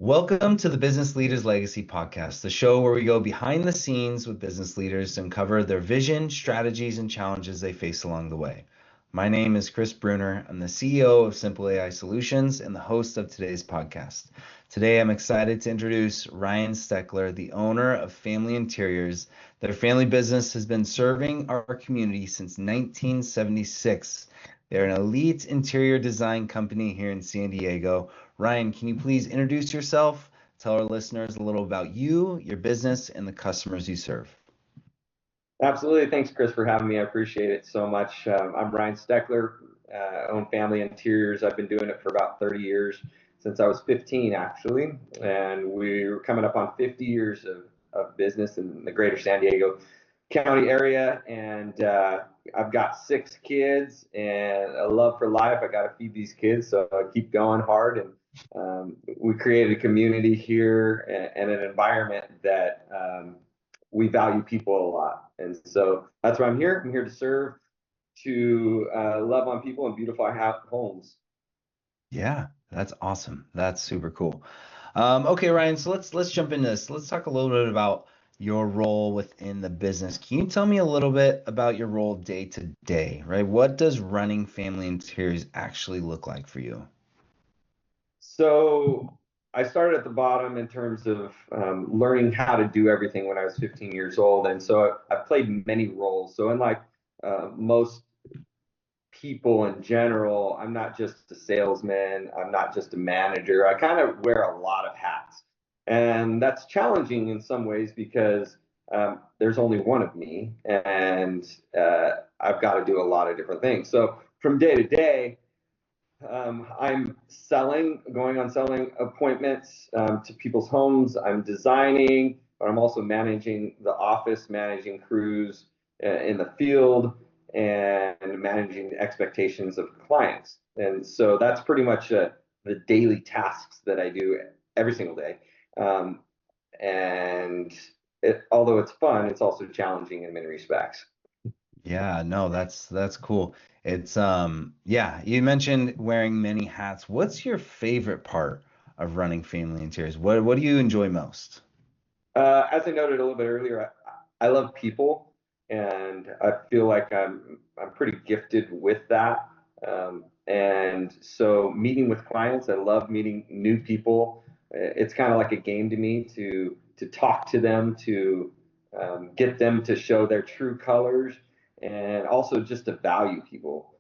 Welcome to the Business Leaders Legacy Podcast, the show where we go behind the scenes with business leaders to uncover their vision, strategies, and challenges they face along the way. My name is Chris Bruner. I'm the CEO of Simple AI Solutions and the host of today's podcast. Today, I'm excited to introduce Ryan Stecklair, the owner of Family Interiors. Their family business has been serving our community since 1976. They're an elite interior design company here in San Diego. Ryan, can you please introduce yourself? Tell our listeners a little about you, your business, and the customers you serve. Absolutely. Thanks, Chris, for having me. I appreciate it so much. I'm Ryan Stecklair, own Family Interiors. I've been doing it for about 30 years, since I was 15, actually. And we're coming up on 50 years of business in the greater San Diego County area. And I've got 6 kids and a love for life. I got to feed these kids, so I keep going hard. And we created a community here and an environment that we value people a lot. And so that's why I'm here. I'm here to serve, to love on people and beautify homes. Yeah, that's awesome. That's super cool. Okay, Ryan, so let's jump into this. Let's talk a little bit about your role within the business. Can you tell me a little bit about your role day to day, right? What does running Family Interiors actually look like for you? So I started at the bottom in terms of learning how to do everything when I was 15 years old. And so I played many roles. So unlike most people in general, I'm not just a salesman, I'm not just a manager. I kind of wear a lot of hats. And that's challenging in some ways because there's only one of me, and I've got to do a lot of different things. So from day to day, I'm going on selling appointments to people's homes. I'm designing, but I'm also managing the office, managing crews in the field, and managing the expectations of clients. And so that's pretty much the daily tasks that I do every single day. Um, and although it's fun, it's also challenging in many respects. Yeah, no, that's cool. It's yeah, you mentioned wearing many hats. What's your favorite part of running Family Interiors? What do you enjoy most? As I noted a little bit earlier, I love people, and I feel like I'm pretty gifted with that. And so meeting with clients, I love meeting new people. It's kind of like a game to me to talk to them, to get them to show their true colors, and also just to value people,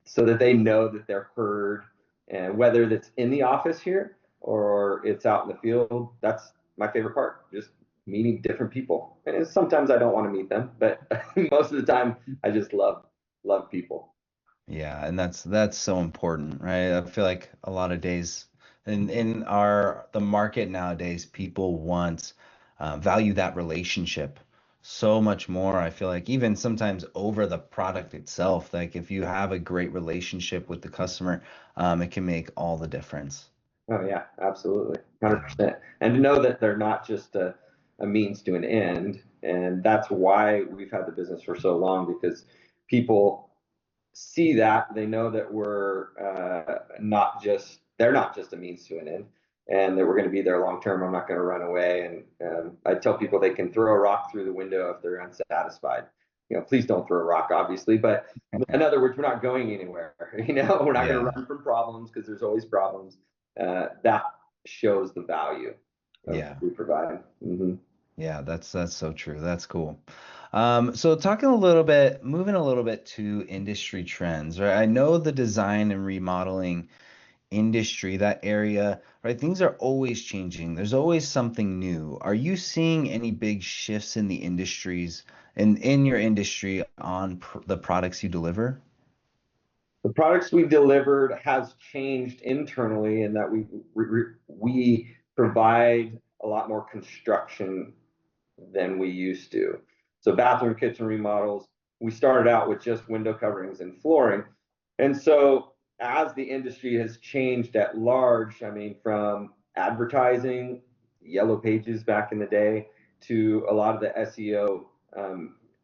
so that they know that they're heard. And whether that's in the office here or it's out in the field, that's my favorite part. Just meeting different people. And sometimes I don't want to meet them, but most of the time I just love people. Yeah, and that's so important, right? I feel like a lot of days in our the market nowadays, people want value that relationship so much more. I feel like even sometimes over the product itself, like if you have a great relationship with the customer, it can make all the difference. Oh yeah, absolutely, Yeah. 100%. And to know that they're not just a means to an end, and that's why we've had the business for so long, because people see that, they know that we're not just they're not just a means to an end, and that we're going to be there long term. I'm not going to run away. And I tell people they can throw a rock through the window if they're unsatisfied. Please don't throw a rock, obviously, but in other words, we're not going anywhere. We're not going to Yeah. run from problems, because there's always problems. That shows the value of Yeah. what we provide. Mm-hmm. Yeah, that's so true. That's cool. So talking a little bit, moving a little bit to industry trends, right? I know the design and remodeling industry, that area, right? Things are always changing. There's always something new. Are you seeing any big shifts in the industries and in your industry on the products you deliver? The products we delivered has changed internally in that we provide a lot more construction than we used to. So bathroom, kitchen remodels, we started out with just window coverings and flooring. And so as the industry has changed at large, I mean, from advertising, yellow pages back in the day, to a lot of the SEO,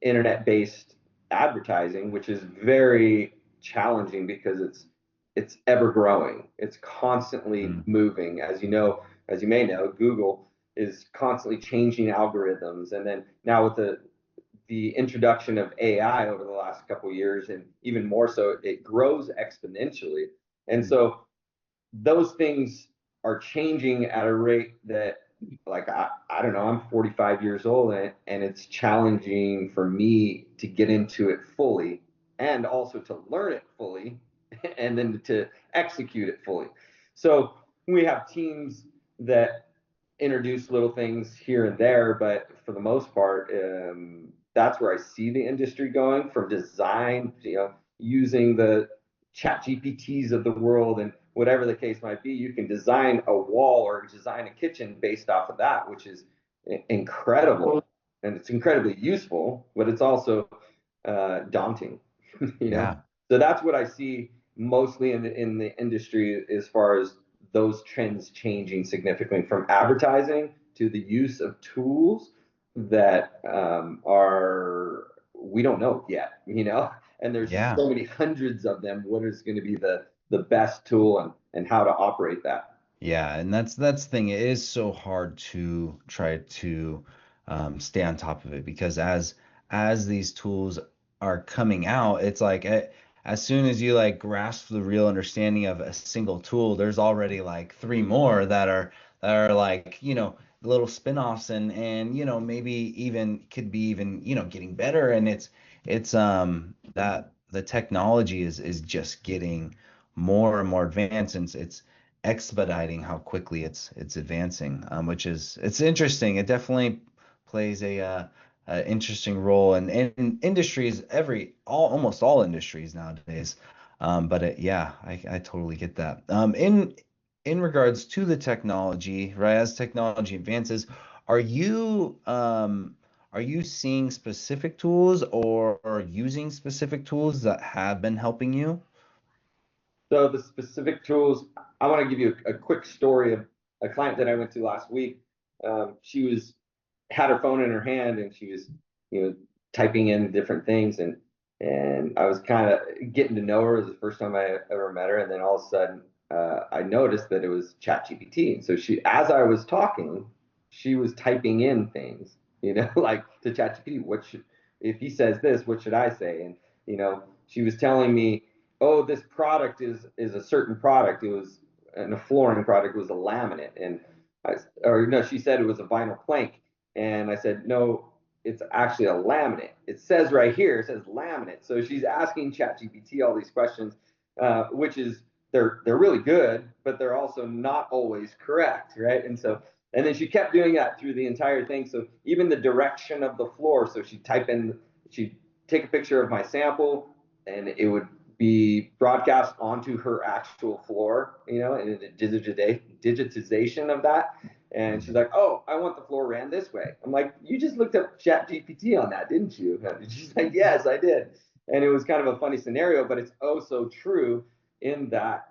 internet-based advertising, which is very challenging because it's it's ever growing. It's constantly Mm. moving. As you know, as you may know, Google is constantly changing algorithms. And then now with the introduction of AI over the last couple of years, and even more so, it grows exponentially. And so those things are changing at a rate that, like, I don't know, I'm 45 years old, and it's challenging for me to get into it fully and also to learn it fully and then to execute it fully. So we have teams that introduce little things here and there, but for the most part, that's where I see the industry going, from design, using the chat GPTs of the world and whatever the case might be. You can design a wall or design a kitchen based off of that, which is incredible. And it's incredibly useful, but it's also daunting, you know? Yeah. So that's what I see mostly in the industry, as far as those trends changing significantly, from advertising to the use of tools that are, we don't know yet, and there's Yeah. so many hundreds of them. What is going to be the best tool, and how to operate that? Yeah, and that's the thing. It is so hard to try to stay on top of it because as these tools are coming out, it's like as soon as you like grasp the real understanding of a single tool, there's already like three more that are like, little spin-offs and maybe even could be even, getting better. And it's that the technology is just getting more and more advanced, and it's expediting how quickly it's advancing, which is it's interesting. It definitely plays a interesting role in industries, almost all industries nowadays. But yeah, I totally get that. In regards to the technology, right? As technology advances, are you are you seeing specific tools or using specific tools that have been helping you? So the specific tools, I want to give you a quick story of a client that I went to last week. She was had her phone in her hand, and she was, you know, typing in different things, and I was kind of getting to know her. It was the first time I ever met her, and then all of a sudden, I noticed that it was ChatGPT. And so as I was talking, she was typing in things, like to ChatGPT. If he says this, what should I say? And she was telling me, oh, this product is a certain product. It was a flooring product. It was a laminate, and or no, she said it was a vinyl plank, and I said no, it's actually a laminate. It says right here, it says laminate. So she's asking ChatGPT all these questions, which is they're really good, but they're also not always correct, right? And then she kept doing that through the entire thing. So even the direction of the floor. So she'd take a picture of my sample, and it would be broadcast onto her actual floor, and a digitization of that. And she's like, "Oh, I want the floor ran this way." I'm like, "You just looked up Chat GPT on that, didn't you?" And she's like, "Yes, I did." And it was kind of a funny scenario, but it's oh so true, in that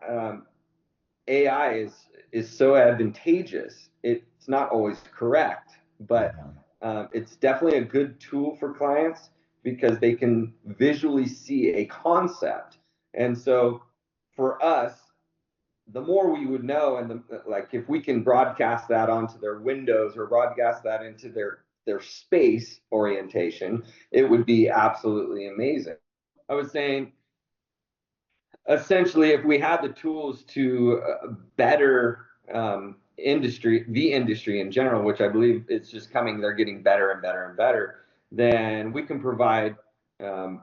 AI is so advantageous. It's not always correct, but Yeah. it's definitely a good tool for clients because they can visually see a concept. And so for us, the more we would know, and like if we can broadcast that onto their windows or broadcast that into their space orientation, it would be absolutely amazing. I was saying, essentially, if we had the tools to better the industry in general, which I believe it's just coming, they're getting better and better and better, then we can provide um,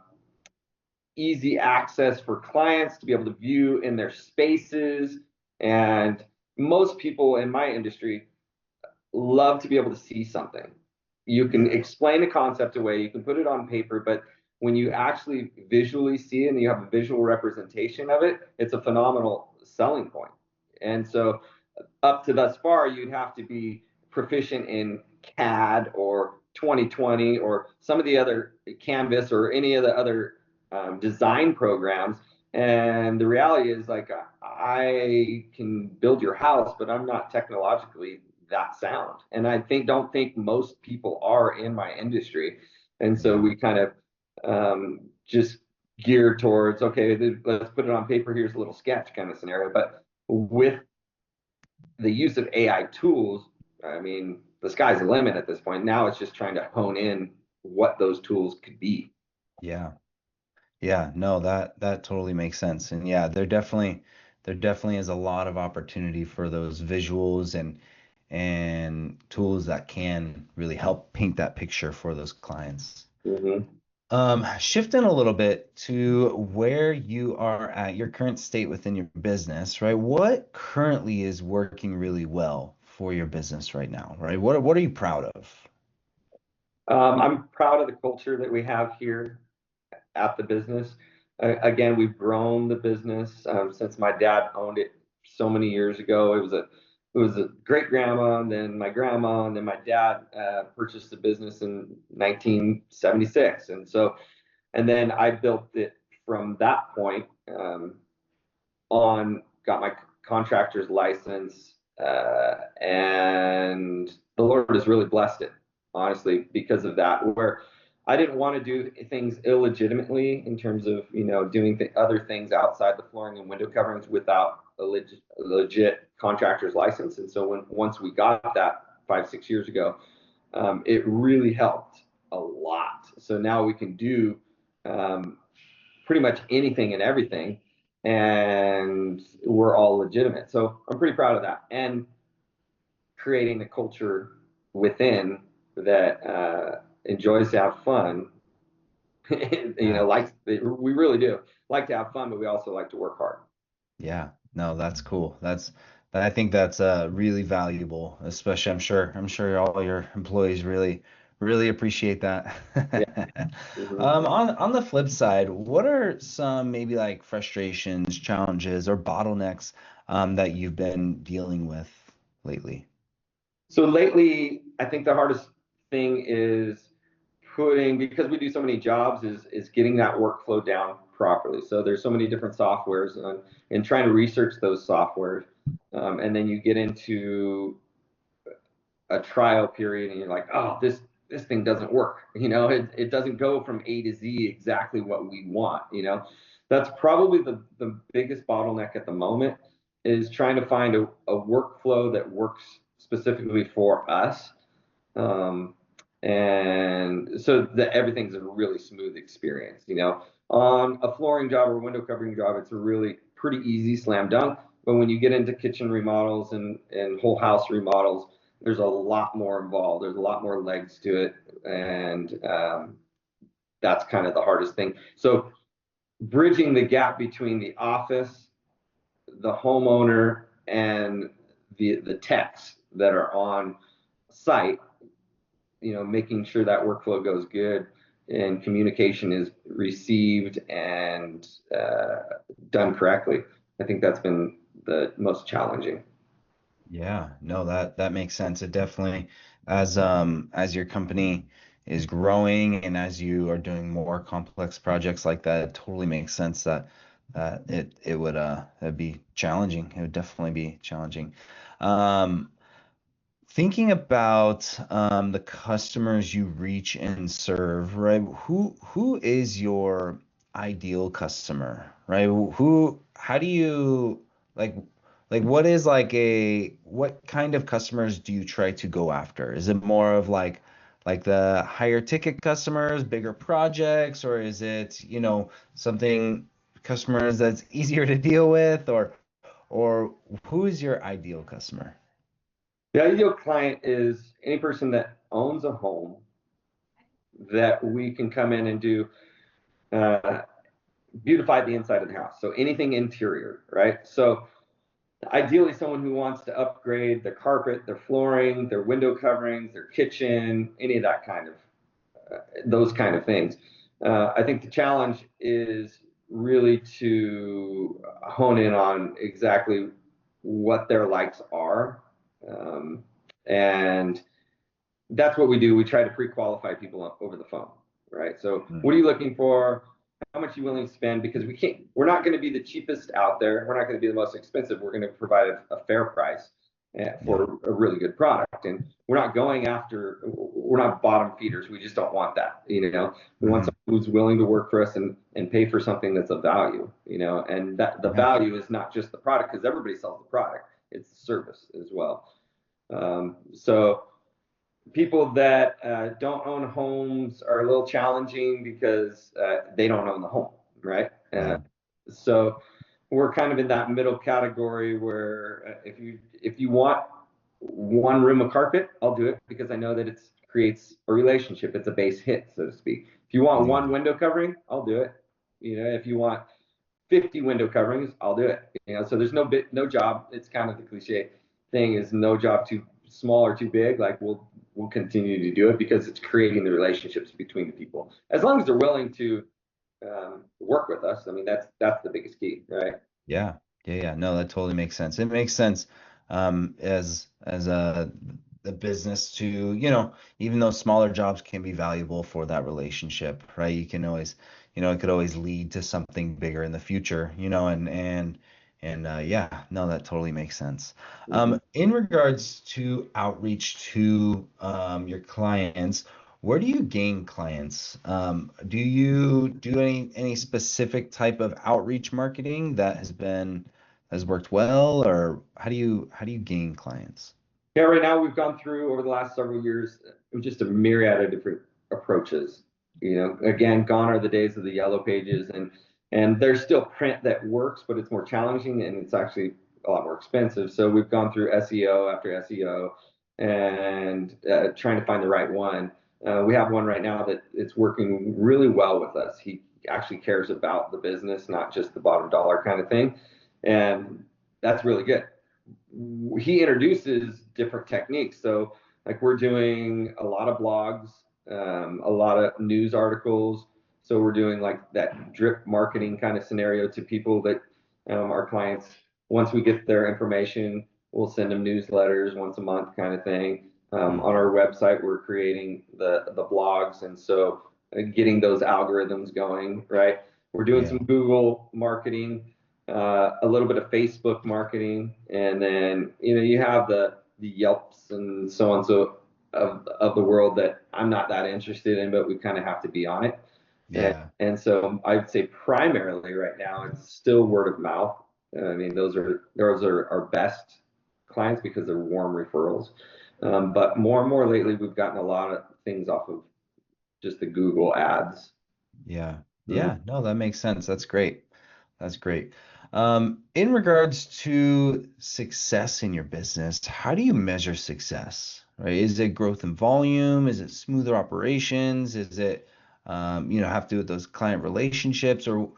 easy access for clients to be able to view in their spaces. And most people in my industry love to be able to see something. You can explain a concept away, you can put it on paper, but when you actually visually see it and you have a visual representation of it, it's a phenomenal selling point. And so, up to thus far, you'd have to be proficient in CAD or 2020 or some of the other Canvas or any of the other design programs. And the reality is, like, I can build your house, but I'm not technologically that sound. And don't think most people are in my industry. And so Yeah. we kind of just geared towards, okay, let's put it on paper. Here's a little sketch kind of scenario. But with the use of AI tools, I mean, the sky's the limit at this point. Now it's just trying to hone in what those tools could be. Yeah. Yeah, no, that totally makes sense. And yeah, there definitely is a lot of opportunity for those visuals and tools that can really help paint that picture for those clients. Mm-hmm. Shifting a little bit to where you are at your current state within your business, right? What currently is working really well for your business right now, right? What are you proud of? I'm proud of the culture that we have here at the business. Again, we've grown the business since my dad owned it so many years ago. It was a great grandma, and then my grandma, and then my dad purchased the business in 1976, and then I built it from that point on. Got my contractor's license, and the Lord has really blessed it, honestly, because of that. Where I didn't want to do things illegitimately in terms of doing other things outside the flooring and window coverings without a legit contractor's license. And so once we got that 5 6 years ago, it really helped a lot. So now we can do um, pretty much anything and everything, and we're all legitimate. So I'm pretty proud of that, and creating a culture within that enjoys to have fun. Yeah. Likes we really do like to have fun, but we also like to work hard. Yeah, no, that's cool. I think that's really valuable, especially I'm sure all your employees really appreciate that. Yeah. Hmm. On the flip side, what are some maybe like frustrations, challenges, or bottlenecks that you've been dealing with lately? So lately, I think the hardest thing is because we do so many jobs, is getting that workflow down properly. So there's so many different softwares, and trying to research those softwares, and then you get into a trial period, and you're like, oh, this thing doesn't work. It doesn't go from A to Z exactly what we want. That's probably the biggest bottleneck at the moment, is trying to find a workflow that works specifically for us, um, and so that everything's a really smooth experience. On a flooring job or window covering job, it's a really pretty easy slam dunk. But when you get into kitchen remodels and whole house remodels, there's a lot more involved. There's a lot more legs to it, and that's kind of the hardest thing. So bridging the gap between the office, the homeowner, and the techs that are on site, making sure that workflow goes good and communication is received and done correctly. I think that's been the most challenging. Yeah, no, that makes sense. It definitely, as your company is growing and as you are doing more complex projects like that, it totally makes sense that it would it'd be challenging. It would definitely be challenging. Um, Thinking about the customers you reach and serve, right? Who is your ideal customer, right? How do you like what kind of customers do you try to go after? Is it more of like the higher ticket customers, bigger projects, or is it, something customers that's easier to deal with, or who is your ideal customer? The ideal client is any person that owns a home that we can come in and do uh, beautify the inside of the house. So anything interior, right? So ideally, someone who wants to upgrade their carpet, their flooring, their window coverings, their kitchen, any of that kind of those kind of things. I think the challenge is really to hone in on exactly what their likes are, um, and that's what we do. We try to pre-qualify people over the phone, right? So, what are you looking for? How much are you willing to spend? Because we're not going to be the cheapest out there. We're not going to be the most expensive. We're going to provide a fair price. Yeah. for a really good product. And we're not we're not bottom feeders. We just don't want that. We want Hmm. someone who's willing to work for us and pay for something that's of value, and that the Yeah. value is not just the product, because everybody sells the product. It's the service as well. So people that don't own homes are a little challenging because they don't own the home, right? Yeah. So we're kind of in that middle category where if you want one room of carpet, I'll do it because I know that it creates a relationship. It's a base hit, so to speak. If you want Yeah. one window covering, I'll do it. If you want 50 window coverings, I'll do it. So there's no job. It's kind of the cliche thing, is no job too small or too big. Like we'll continue to do it because it's creating the relationships between the people. As long as they're willing to work with us. I mean, that's the biggest key, right? Yeah, yeah. No, that totally makes sense. It makes sense as a business to, even though smaller jobs can be valuable for that relationship, right? You can always, it could always lead to something bigger in the future, and yeah, no, that totally makes sense. Mm-hmm. In regards to outreach to your clients, where do you gain clients? Do you do any specific type of outreach marketing that has worked well, or how do you gain clients? Yeah, right now we've gone through over the last several years just a myriad of different approaches. Again, gone are the days of the yellow pages, and there's still print that works, but it's more challenging and it's actually a lot more expensive. So we've gone through SEO after SEO and trying to find the right one. We have one right now that it's working really well with us. He actually cares about the business, not just the bottom dollar kind of thing, and that's really good. He introduces different techniques. So, like, we're doing a lot of blogs, a lot of news articles. So we're doing like that drip marketing kind of scenario to people that our clients. Once we get their information, we'll send them newsletters once a month, kind of thing. On Mhm. our website, we're creating the blogs, and so getting those algorithms going. Right, we're doing some Yeah, Google marketing, a little bit of Facebook marketing, and then you have the Yelps and so on so of the world that I'm not that interested in, but we kind of have to be on it. And yeah, and so I'd say primarily right now it's still word of mouth. I mean, those are our best clients because they're warm referrals. But more and more lately, we've gotten a lot of things off of just the Google ads. yeah, Mhm. yeah. No, that makes sense. That's great. That's great. In regards to success in your business, how do you measure success? Right? Is it growth in volume? Is it smoother operations? Is it, have to do with those client relationships, or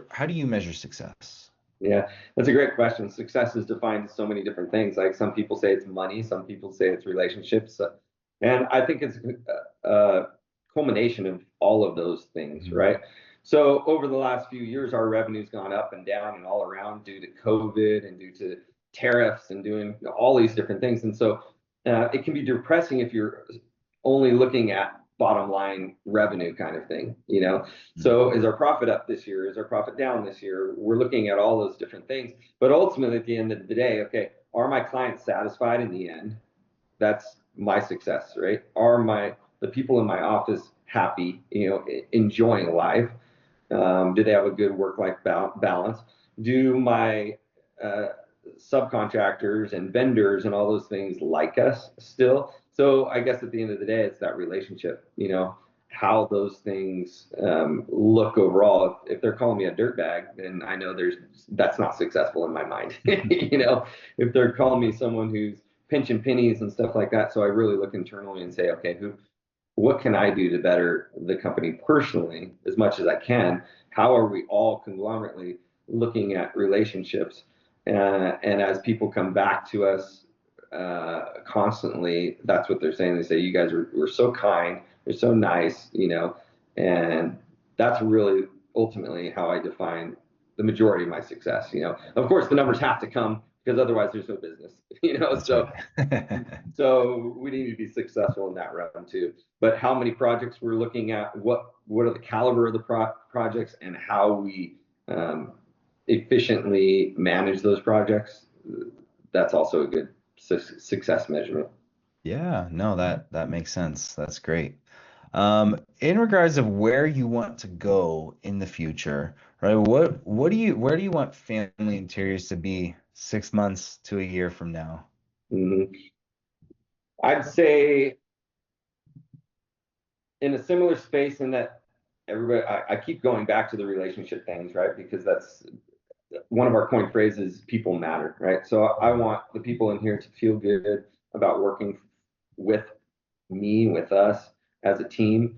how do you measure success? Yeah, that's a great question. Success is defined as so many different things. Like some people say it's money, some people say it's relationships, and I think it's a culmination of all of those things, Mhm. right? So over the last few years, our revenue's gone up and down and all around due to COVID and due to tariffs and doing all these different things. And so it can be depressing if you're only looking at bottom line revenue kind of thing. So is our profit up this year? Is our profit down this year? We're looking at all those different things. But ultimately, at the end of the day, okay, are my clients satisfied in the end? That's my success, right? Are the people in my office happy, enjoying life? Do they have a good work-life balance? Do my uh, subcontractors and vendors and all those things like us still? So I guess at the end of the day, it's that relationship, how those things look overall. If they're calling me a dirtbag, then I know that's not successful in my mind. If they're calling me someone who's pinching pennies and stuff like that, so I really look internally and say, okay, what can I do to better the company personally as much as I can? How are we all conglomerately looking at relationships? And as people come back to us constantly, that's what they're saying. They say, you guys were so kind, you're so nice, and that's really ultimately how I define the majority of my success. Of course, the numbers have to come because otherwise there's no business, That's so right. we need to be successful in that realm too. But how many projects we're looking at, what are the caliber of the projects, and how we um, efficiently manage those projects, that's also a good success measurement. Yeah, no, that makes sense. That's great. In regards of where you want to go in the future, right? What do you where do you want family interiors to be 6 months to a year from now? Mhm. I'd say in a similar space in that everybody, I keep going back to the relationship things, right? Because that's one of our coin phrases, people matter, right? So I want the people in here to feel good about working with me, with us as a team.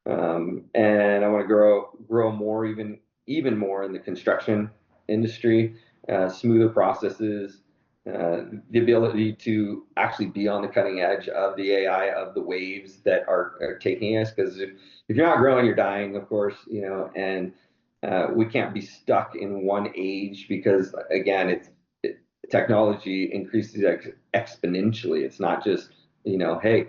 And I want to grow more, even more in the construction industry, smoother processes, the ability to actually be on the cutting edge of the AI, of the waves that are taking us. Because if you're not growing, you're dying, of course, and we can't be stuck in one age because, again, technology increases exponentially. It's not just, hey,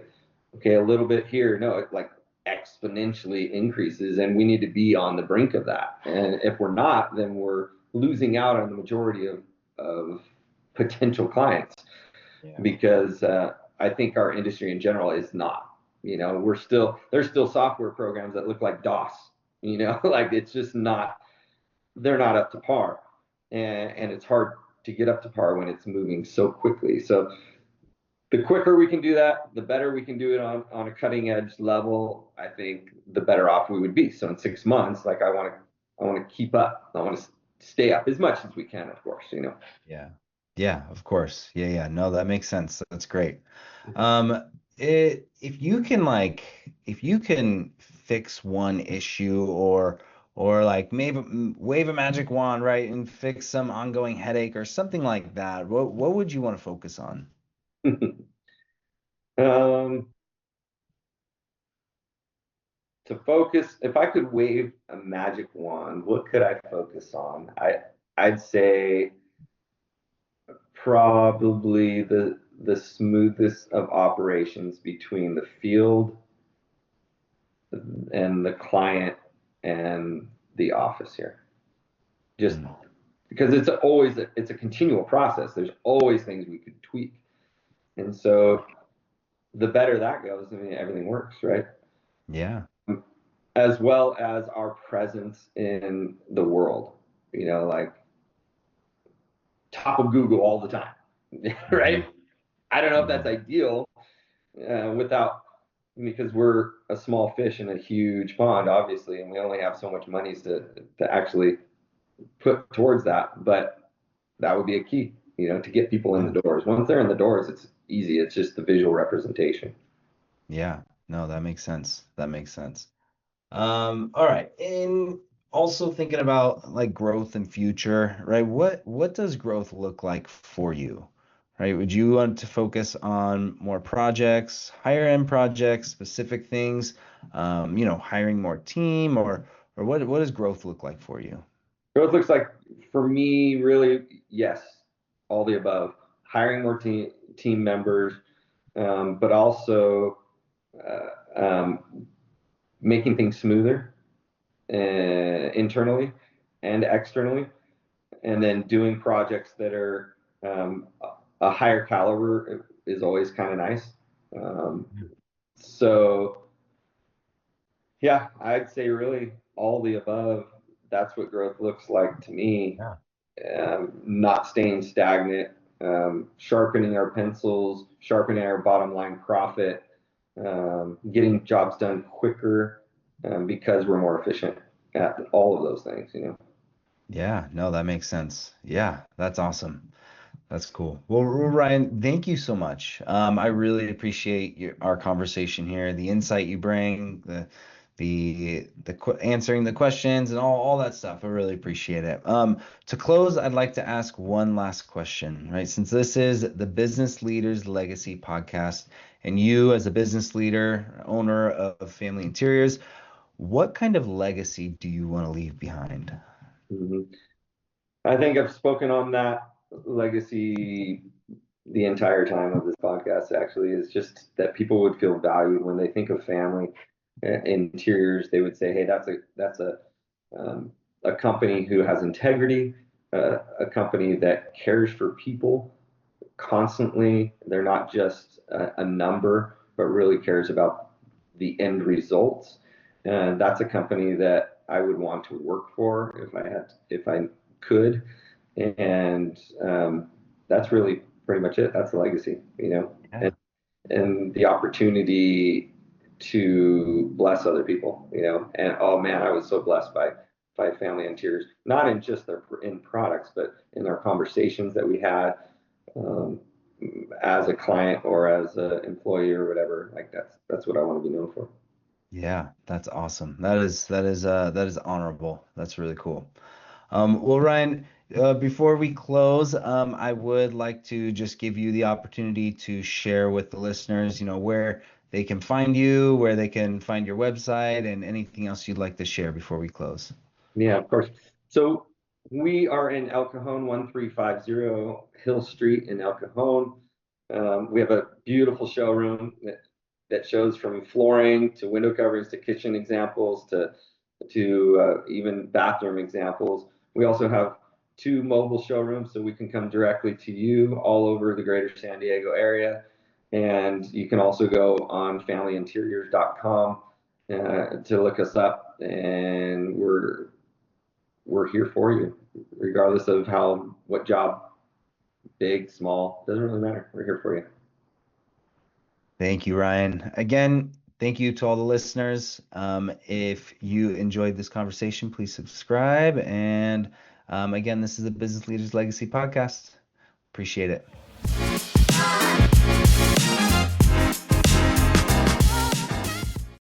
okay, a little bit here. No, it like exponentially increases, and we need to be on the brink of that. And if we're not, then we're losing out on the majority of potential clients Yeah. because I think our industry in general is not. There's still software programs that look like DOS. Like it's just not. They're not up to par, and it's hard to get up to par when it's moving so quickly. So the quicker we can do that, the better we can do it on a cutting edge level. I think the better off we would be. So in 6 months, like I want to keep up. I want to stay up as much as we can, of course. Yeah. Yeah, of course. Yeah, yeah. No, that makes sense. That's great. If you can if you can fix one issue or like maybe wave a magic wand, right, and fix some ongoing headache or something like that, what would you want to focus on? um, to focus, if I could wave a magic wand, what could I focus on? I'd say probably the smoothest of operations between the field and the client and the office here. Just Mm, because it's a continual process. There's always things we could tweak, and so the better that goes, I mean, everything works, right? yeah. As well as our presence in the world, like top of Google all the time, right? Mhm. I don't know if Yeah. that's ideal without because we're a small fish in a huge pond, obviously, and we only have so much money to actually put towards that. But that would be a key, to get people in Yeah. the doors. Once they're in the doors, it's easy. It's just the visual representation. Yeah. No, that makes sense. That makes sense. All right. And also thinking about like growth and future, right? What does growth look like for you? Right? Would you want to focus on more projects, higher end projects, specific things, hiring more team or what does growth look like for you? Growth looks like for me, really, yes, all the above. Hiring more team members, but also making things smoother internally and externally, and then doing projects that are a higher caliber is always kind of nice. Um, so yeah, I'd say really all the above. That's what growth looks like to me. Yeah. Not staying stagnant, sharpening our pencils, sharpening our bottom line profit, getting jobs done quicker because we're more efficient at all of those things. Yeah, no, that makes sense. Yeah, that's awesome. That's cool. Well, Ryan, thank you so much. I really appreciate our conversation here, the insight you bring, answering the questions and all that stuff. I really appreciate it. To close, I'd like to ask one last question, right? Since this is the Business Leaders Legacy podcast, and you as a business leader, owner of Family Interiors, what kind of legacy do you want to leave behind? Mhm. I think I've spoken on that legacy the entire time of this podcast. Actually, is just that people would feel valued when they think of family interiors. They would say, "Hey, that's a company who has integrity, a company that cares for people, constantly. They're not just a number, but really cares about the end results. And that's a company that I would want to work for if I could. And that's really pretty much it. That's the legacy, Yeah. and the opportunity to bless other people, And oh man, I was so blessed by Family Interiors, not in just their in products, but in our conversations that we had um, as a client or as an employee or whatever. Like that's what I want to be known for. Yeah, that's awesome. That is honorable. That's really cool. Well, Ryan, before we close, I would like to just give you the opportunity to share with the listeners, where they can find you, where they can find your website, and anything else you'd like to share before we close. Yeah, of course. So we are in El Cajon, 1350 Hill Street in El Cajon. We have a beautiful showroom that shows from flooring to window coverings to kitchen examples to even bathroom examples. We also have two mobile showrooms, so we can come directly to you all over the greater San Diego area. And you can also go on familyinteriors.com to look us up, and we're here for you, regardless of what job, big, small, doesn't really matter. We're here for you. Thank you, Ryan. Again, thank you to all the listeners. If you enjoyed this conversation, please subscribe. And again, this is the Business Leaders Legacy Podcast. Appreciate it.